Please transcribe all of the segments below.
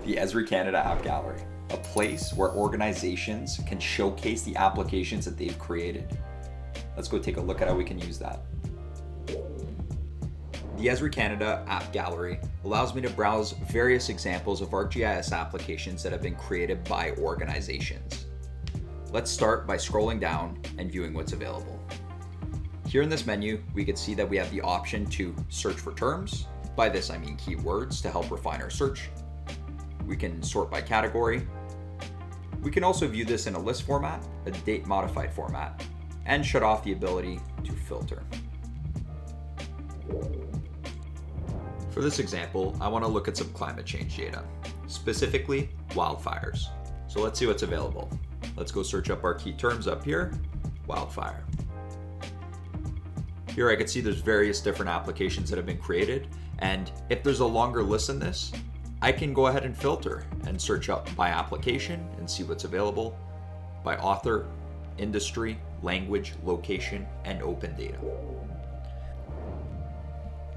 the Esri Canada App Gallery, a place where organizations can showcase the applications that they've created. Let's go take a look at how we can use that. The Esri Canada App Gallery allows me to browse various examples of ArcGIS applications that have been created by organizations. Let's start by scrolling down and viewing what's available. Here in this menu, we can see that we have the option to search for terms. By this, I mean keywords to help refine our search. We can sort by category. We can also view this in a list format, a date modified format, and shut off the ability to filter. For this example, I want to look at some climate change data, specifically wildfires. So let's see what's available. Let's go search up our key terms up here, wildfire. Here I can see there's various different applications that have been created, and if there's a longer list than this, I can go ahead and filter and search up by application and see what's available, by author, industry, language, location, and open data.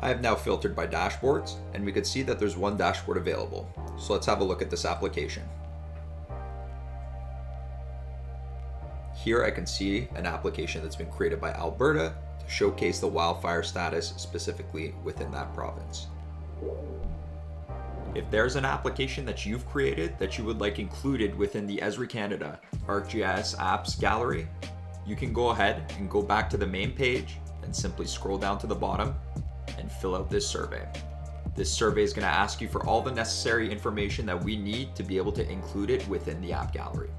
I have now filtered by dashboards, and we can see that there's one dashboard available. So let's have a look at this application. Here I can see an application that's been created by Alberta to showcase the wildfire status specifically within that province. If there's an application that you've created that you would like included within the Esri Canada ArcGIS Apps Gallery, you can go ahead and go back to the main page and simply scroll down to the bottom and fill out this survey. This survey is going to ask you for all the necessary information that we need to be able to include it within the app gallery.